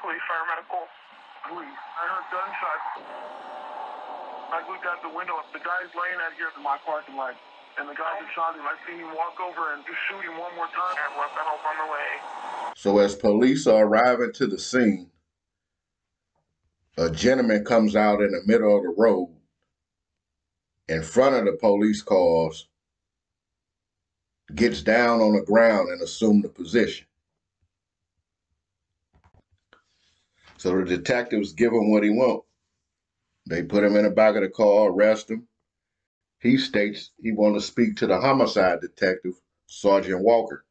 police, fire medical. Police. I heard gunshots. I looked out the window. The guy's laying out here in my parking lot. And the guy just shot him. I seen him walk over and just shoot him one more time. I have weapon help on the way. So as police are arriving to the scene, a gentleman comes out in the middle of the road in front of the police cars, gets down on the ground and assumes the position. So the detectives give him what he wants. They put him in the back of the car, arrest him. He states he wants to speak to the homicide detective, Sergeant Walker.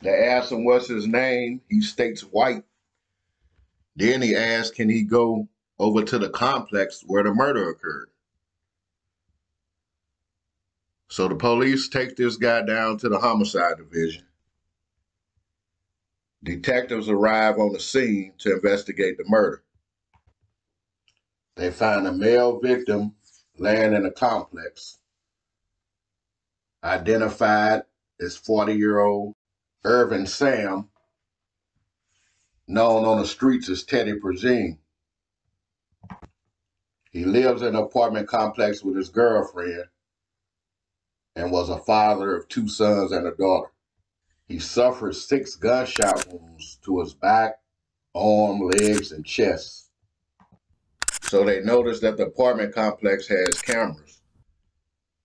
They ask him what's his name. He states White. Then he asks, can he go over to the complex where the murder occurred? So the police take this guy down to the homicide division. Detectives arrive on the scene to investigate the murder. They find a male victim laying in a complex, identified as 40-year-old Irvin Sam, known on the streets as Teddy Prejean. He lives in an apartment complex with his girlfriend and was a father of 2 sons and a daughter. He suffered 6 gunshot wounds to his back, arm, legs, and chest. So they noticed that the apartment complex has cameras.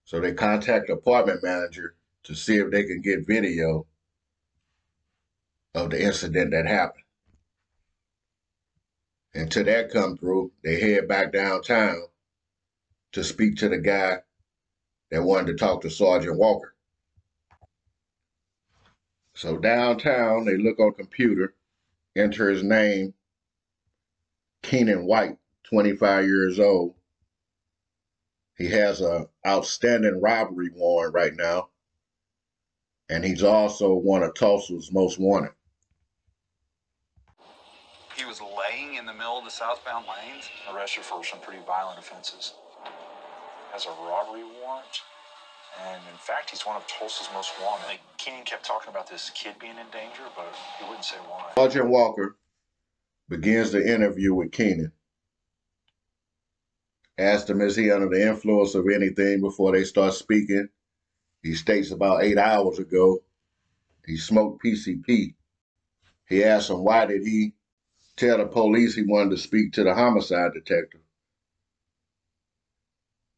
So they contact the apartment manager to see if they can get video of the incident that happened. Until that come through, they head back downtown to speak to the guy that wanted to talk to Sergeant Walker. So downtown, they look on computer, enter his name, Keenan White, 25 years old. He has an outstanding robbery warrant right now, and he's also one of Tulsa's Most Wanted. He was laying in the middle of the southbound lanes, arrested for some pretty violent offenses. Has a robbery warrant, and in fact, he's one of Tulsa's Most Wanted. Like, Keenan kept talking about this kid being in danger, but he wouldn't say why. Sergeant Walker begins the interview with Keenan. Asked him, is he under the influence of anything before they start speaking? He states about 8 hours ago, he smoked PCP. He asked him, why did he tell the police he wanted to speak to the homicide detective?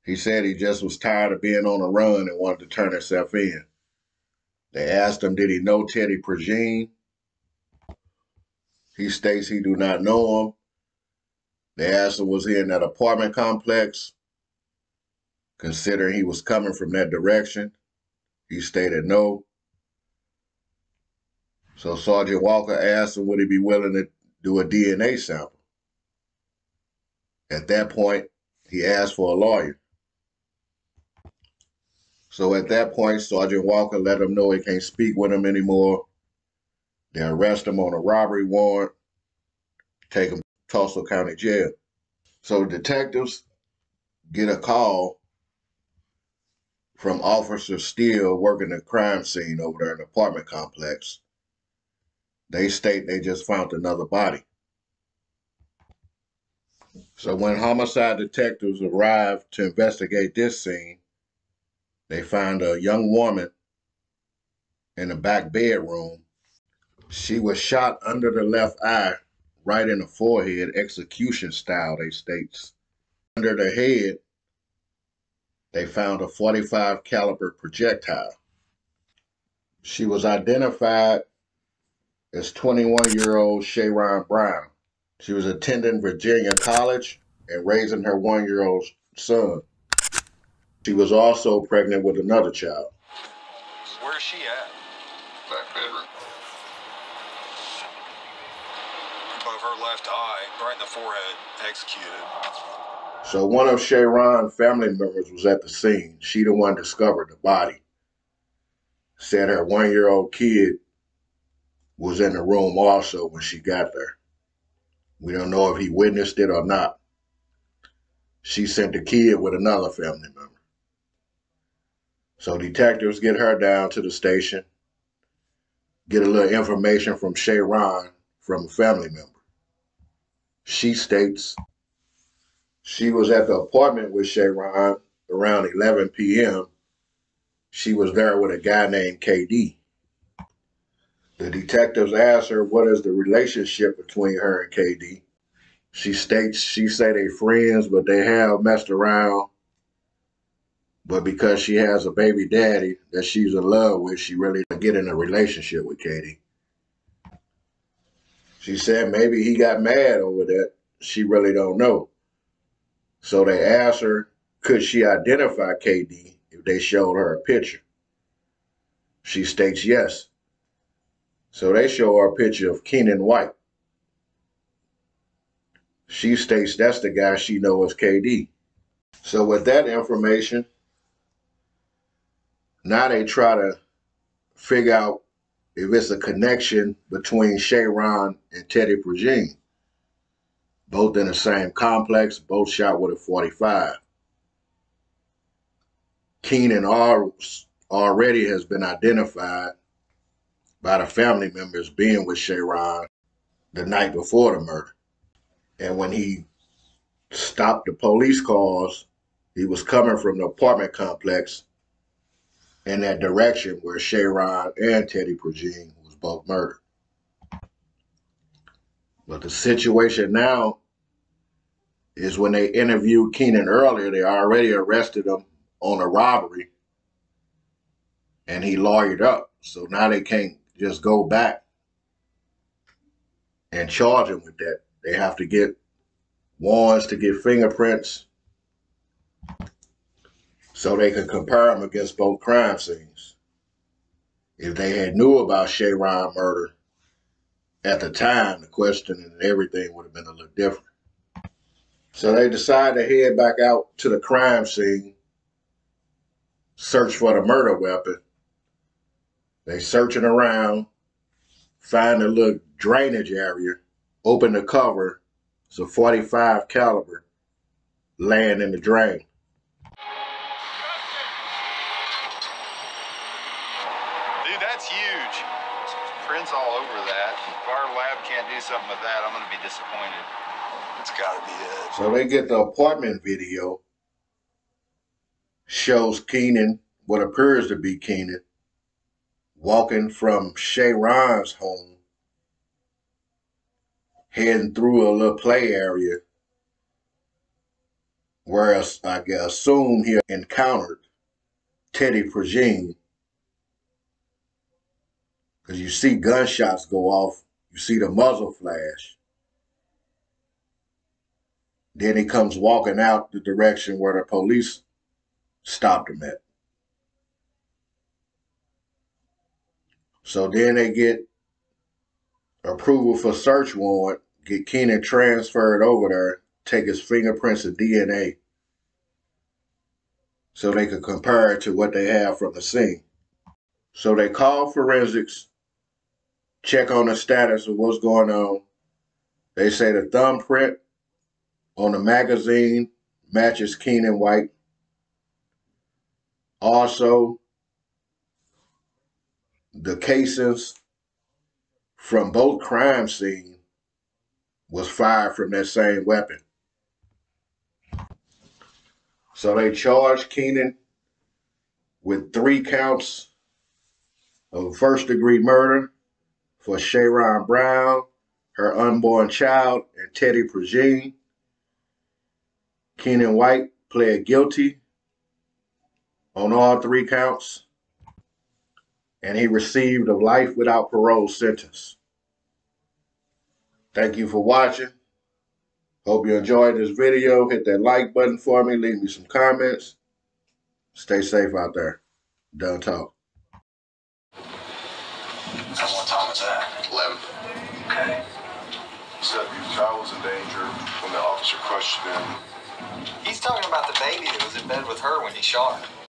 He said he just was tired of being on the run and wanted to turn himself in. They asked him, did he know Teddy Prejean? He states he do not know him. They asked him, was he in that apartment complex? Considering he was coming from that direction, he stated no. So Sergeant Walker asked him, would he be willing to do a DNA sample? At that point, he asked for a lawyer. So at that point, Sergeant Walker let him know he can't speak with him anymore. They arrest him on a robbery warrant, take him to Tulsa County Jail. So detectives get a call from Officer Steele working the crime scene over there in the apartment complex. They state they just found another body. So when homicide detectives arrived to investigate this scene, they found a young woman in the back bedroom. She was shot under the left eye, right in the forehead, execution style, they states. Under the head, they found a .45 caliber projectile. She was identified as 21-year-old Sharon Brown. She was attending Virginia College and raising her 1-year-old son. She was also pregnant with another child. Where's she at? Back bedroom. Above her left eye, right in the forehead, executed. So one of Sharon's family members was at the scene. She the one discovered the body. Said her 1-year-old kid was in the room also when she got there. We don't know if he witnessed it or not. She sent the kid with another family member. So detectives get her down to the station, get a little information from Sharon from a family member. She states she was at the apartment with Sharon around 11 p.m. She was there with a guy named KD. The detectives asked her what is the relationship between her and KD. She states she say they friends, but they have messed around. But because she has a baby daddy that she's in love with, she really don't get in a relationship with KD. She said maybe he got mad over that. She really don't know. So they asked her, could she identify KD if they showed her a picture? She states yes. So they show her a picture of Keenan White. She states that's the guy she knows as KD. So with that information, now they try to figure out if it's a connection between Sharon and Teddy Progene. Both in the same complex, both shot with a .45. Keenan already has been identified by the family members being with Sharon the night before the murder. And when he stopped the police cars, he was coming from the apartment complex in that direction where Sharon and Teddy Progene was both murdered. But the situation now is when they interviewed Keenan earlier, they already arrested him on a robbery and he lawyered up. So now they can't just go back and charge him with that. They have to get warrants to get fingerprints so they can compare them against both crime scenes. If they had knew about Sharon murder at the time, the question and everything would have been a little different. So they decided to head back out to the crime scene, search for the murder weapon. They searching around, find a little drainage area, open the cover, it's a .45 caliber laying in the drain. Dude, that's huge. Prints all over that. If our lab can't do something with that, I'm going to be disappointed. It's got to be it. So they get the apartment video, shows Keenan, what appears to be Keenan, walking from Sharon's home, heading through a little play area where I assume he encountered Teddy Progene, because you see gunshots go off, you see the muzzle flash. Then he comes walking out the direction where the police stopped him at. So then they get approval for search warrant, get Keenan transferred over there, take his fingerprints and DNA so they could compare it to what they have from the scene. So they call forensics, check on the status of what's going on. They say the thumbprint on the magazine matches Keenan White. Also, the cases from both crime scenes was fired from that same weapon. So they charged Keenan with 3 counts of first-degree murder for Sharon Brown, her unborn child, and Teddy Progene. Keenan White pled guilty on all 3 counts, and he received a life without parole sentence. Thank you for watching. Hope you enjoyed this video. Hit that like button for me. Leave me some comments. Stay safe out there. Done talk. And what time is that? 11. Okay. Said your child was in danger when the officer questioned him. He's talking about the baby that was in bed with her when he shot her.